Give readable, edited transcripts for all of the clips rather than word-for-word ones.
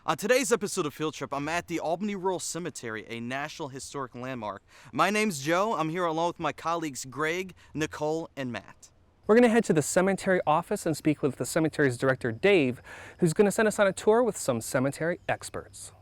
On today's episode of Field Trip, I'm at the Albany Rural Cemetery, a National Historic Landmark. My name's Joe. I'm here along with my colleagues Greg, Nicole, and Matt. We're going to head to the cemetery office and speak with the cemetery's director, Dave, who's going to send us on a tour with some cemetery experts.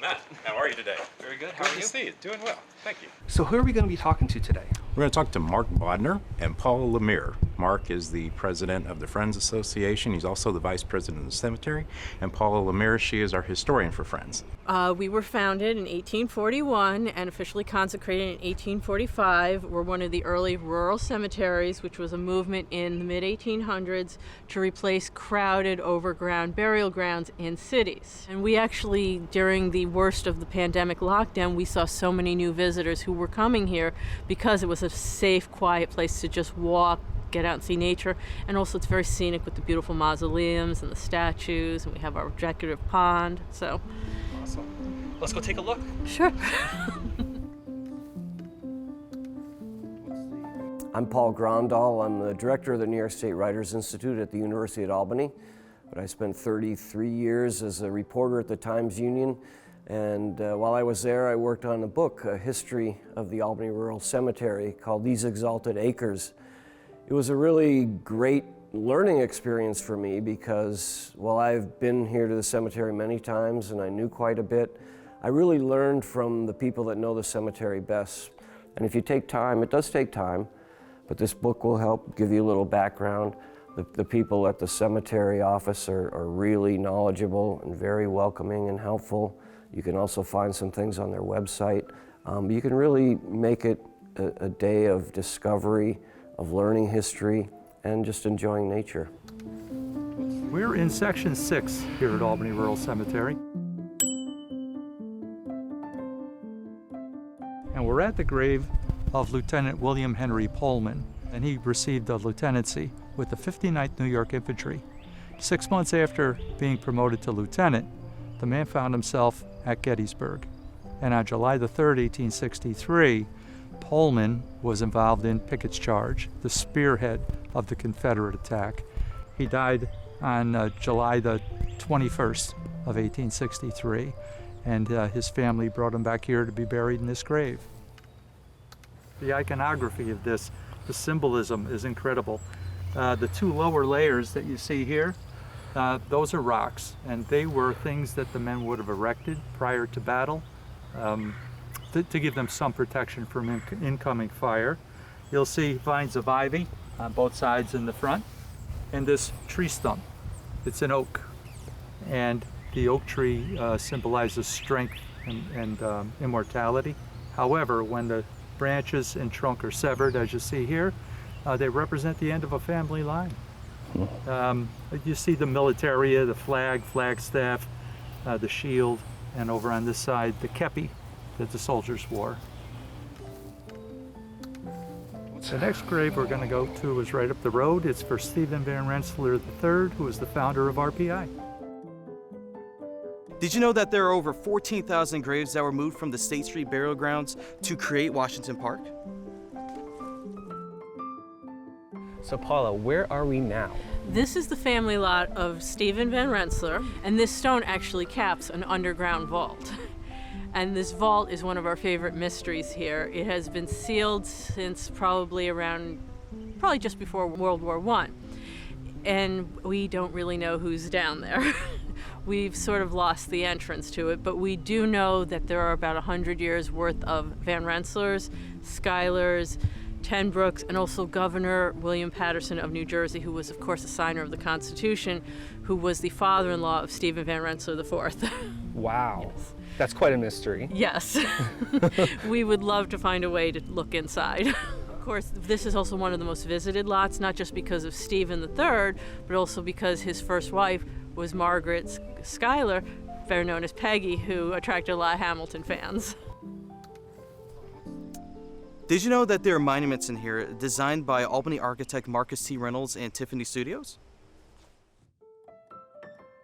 Matt, how are you today? Very good. How are you? Good to see you. Doing well. Thank you. So who are we going to be talking to today? We're going to talk to Mark Bodner and Paula Lemire. Mark is the president of the Friends Association. He's also the vice president of the cemetery. And Paula Lemire, she is our historian for Friends. We were founded in 1841 and officially consecrated in 1845. We're one of the early rural cemeteries, which was a movement in the mid-1800s to replace crowded overground burial grounds in cities. And we actually, during the worst of the pandemic lockdown, we saw so many new visitors who were coming here because it was a safe, quiet place to just walk, get out and see nature, and also it's very scenic with the beautiful mausoleums and the statues, and we have our decorative pond, so. Awesome. Let's go take a look. Sure. I'm Paul Grondal. I'm the director of the New York State Writers Institute at the University at Albany, but I spent 33 years as a reporter at the Times-Union, and while I was there, I worked on a book, a history of the Albany Rural Cemetery called These Exalted Acres. It was a really great learning experience for me because while I've been here to the cemetery many times and I knew quite a bit, I really learned from the people that know the cemetery best. And if you take time, it does take time, but this book will help give you a little background. The people at the cemetery office are really knowledgeable and very welcoming and helpful. You can also find some things on their website. You can really make it a day of discovery, of learning history, and just enjoying nature. We're in Section 6 here at Albany Rural Cemetery. And we're at the grave of Lieutenant William Henry Pullman, and he received a lieutenancy with the 59th New York Infantry. 6 months after being promoted to lieutenant, the man found himself at Gettysburg. And on July the 3rd, 1863, Pullman was involved in Pickett's charge, the spearhead of the Confederate attack. He died on July the 21st of 1863, and his family brought him back here to be buried in this grave. The iconography of this, the symbolism is incredible. The two lower layers that you see here, those are rocks, and they were things that the men would have erected prior to battle to give them some protection from incoming fire. You'll see vines of ivy on both sides in the front, and this tree stump. It's an oak, and the oak tree symbolizes strength and immortality. However, when the branches and trunk are severed, as you see here, they represent the end of a family line. You see the militaria, the flagstaff, the shield, and over on this side, the kepi that the soldiers wore. The next grave we're going to go to is right up the road. It's for Stephen Van Rensselaer III, who was the founder of RPI. Did you know that there are over 14,000 graves that were moved from the State Street burial grounds to create Washington Park? So Paula, where are we now? This is the family lot of Stephen Van Rensselaer, and this stone actually caps an underground vault. And this vault is one of our favorite mysteries here. It has been sealed since probably just before World War I. And we don't really know who's down there. We've sort of lost the entrance to it, but we do know that there are about 100 years worth of Van Rensselaers, Schuylers, Tenbrooks, and also Governor William Patterson of New Jersey, who was, of course, a signer of the Constitution, who was the father-in-law of Stephen Van Rensselaer IV. Wow. Yes. That's quite a mystery. Yes. We would love to find a way to look inside. Of course, this is also one of the most visited lots, not just because of Stephen III, but also because his first wife was Margaret Schuyler, better known as Peggy, who attracted a lot of Hamilton fans. Did you know that there are monuments in here designed by Albany architect Marcus T. Reynolds and Tiffany Studios?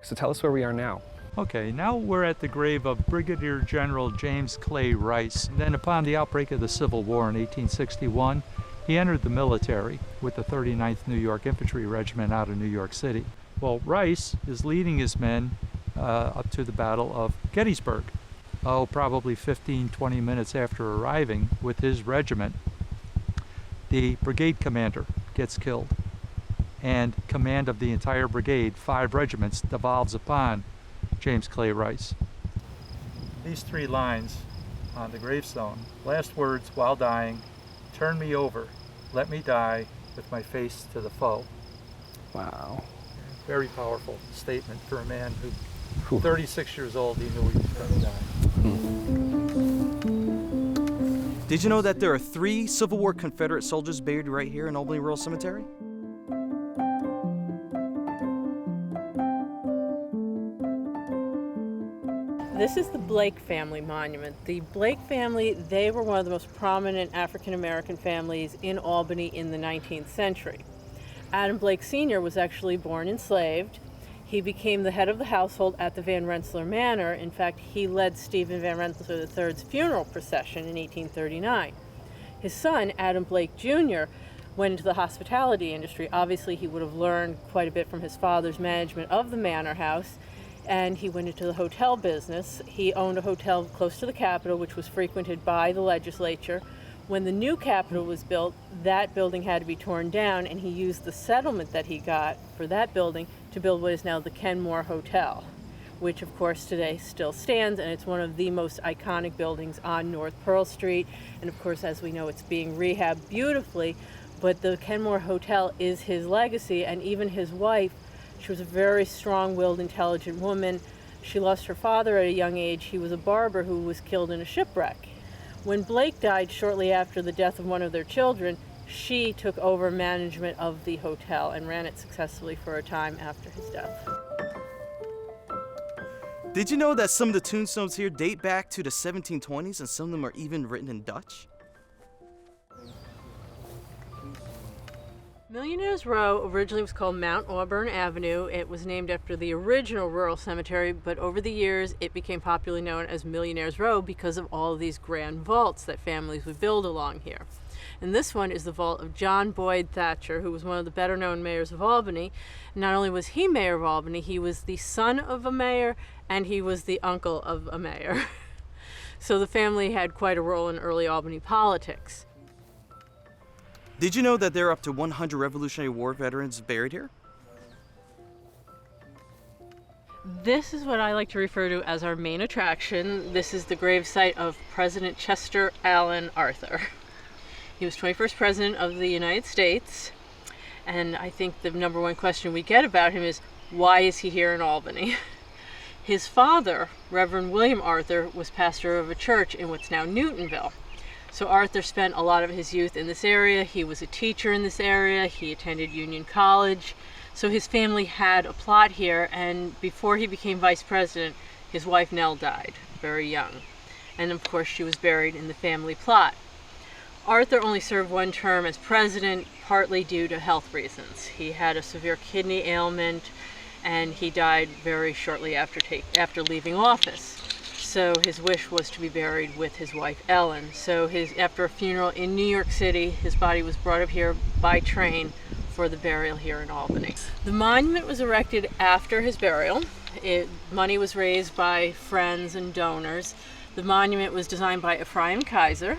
So tell us where we are now. Okay, now we're at the grave of Brigadier General James Clay Rice. Then upon the outbreak of the Civil War in 1861, he entered the military with the 39th New York Infantry Regiment out of New York City. Well, Rice is leading his men up to the Battle of Gettysburg. Probably 15-20 minutes after arriving with his regiment, the brigade commander gets killed. And command of the entire brigade, 5 regiments, devolves upon James Clay Rice. These 3 lines on the gravestone, last words while dying, turn me over, let me die with my face to the foe. Wow. Very powerful statement for a man who, 36 years old, he knew he was going to die. Did you know that there are 3 Civil War Confederate soldiers buried right here in Albany Rural Cemetery? This is the Blake family monument. The Blake family, they were one of the most prominent African-American families in Albany in the 19th century. Adam Blake Sr. was actually born enslaved. He became the head of the household at the Van Rensselaer Manor. In fact, he led Stephen Van Rensselaer III's funeral procession in 1839. His son, Adam Blake Jr., went into the hospitality industry. Obviously, he would have learned quite a bit from his father's management of the manor house, and he went into the hotel business. He owned a hotel close to the Capitol, which was frequented by the legislature. When the new Capitol was built, that building had to be torn down, and he used the settlement that he got for that building to build what is now the Kenmore Hotel, which of course today still stands, and it's one of the most iconic buildings on North Pearl Street. And of course, as we know, it's being rehabbed beautifully, but the Kenmore Hotel is his legacy. And even his wife, she was a very strong-willed, intelligent woman. She lost her father at a young age. He was a barber who was killed in a shipwreck. When Blake died shortly after the death of one of their children, she took over management of the hotel and ran it successfully for a time after his death. Did you know that some of the tombstones here date back to the 1720s and some of them are even written in Dutch? Millionaires Row originally was called Mount Auburn Avenue. It was named after the original rural cemetery, but over the years it became popularly known as Millionaires Row because of all of these grand vaults that families would build along here. And this one is the vault of John Boyd Thatcher, who was one of the better known mayors of Albany. Not only was he mayor of Albany, he was the son of a mayor and he was the uncle of a mayor. So the family had quite a role in early Albany politics. Did you know that there are up to 100 Revolutionary War veterans buried here? This is what I like to refer to as our main attraction. This is the gravesite of President Chester Alan Arthur. He was 21st President of the United States, and I think the number one question we get about him is, why is he here in Albany? His father, Reverend William Arthur, was pastor of a church in what's now Newtonville. So Arthur spent a lot of his youth in this area. He was a teacher in this area. He attended Union College. So his family had a plot here, and before he became vice president, his wife Nell died very young. And of course she was buried in the family plot. Arthur only served one term as president, partly due to health reasons. He had a severe kidney ailment, and he died very shortly after leaving office. So his wish was to be buried with his wife Ellen. So after a funeral in New York City, his body was brought up here by train for the burial here in Albany. The monument was erected after his burial. Money was raised by friends and donors. The monument was designed by Ephraim Kaiser,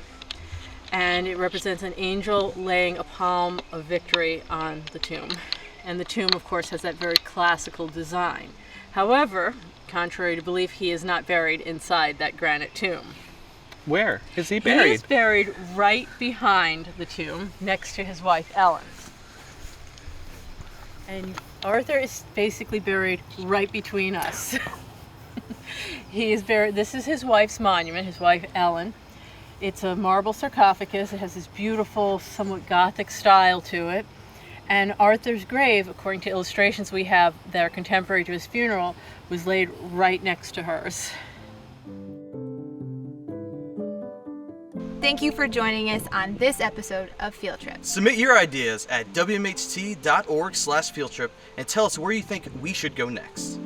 and it represents an angel laying a palm of victory on the tomb. And the tomb, of course, has that very classical design. However, contrary to belief, he is not buried inside that granite tomb. Where is he buried? He is buried right behind the tomb, next to his wife Ellen. And Arthur is basically buried right between us. He is buried, this is his wife's monument, his wife Ellen. It's a marble sarcophagus. It has this beautiful, somewhat Gothic style to it. And Arthur's grave, according to illustrations we have that are contemporary to his funeral, was laid right next to hers. Thank you for joining us on this episode of Field Trip. Submit your ideas at wmht.org/fieldtrip and tell us where you think we should go next.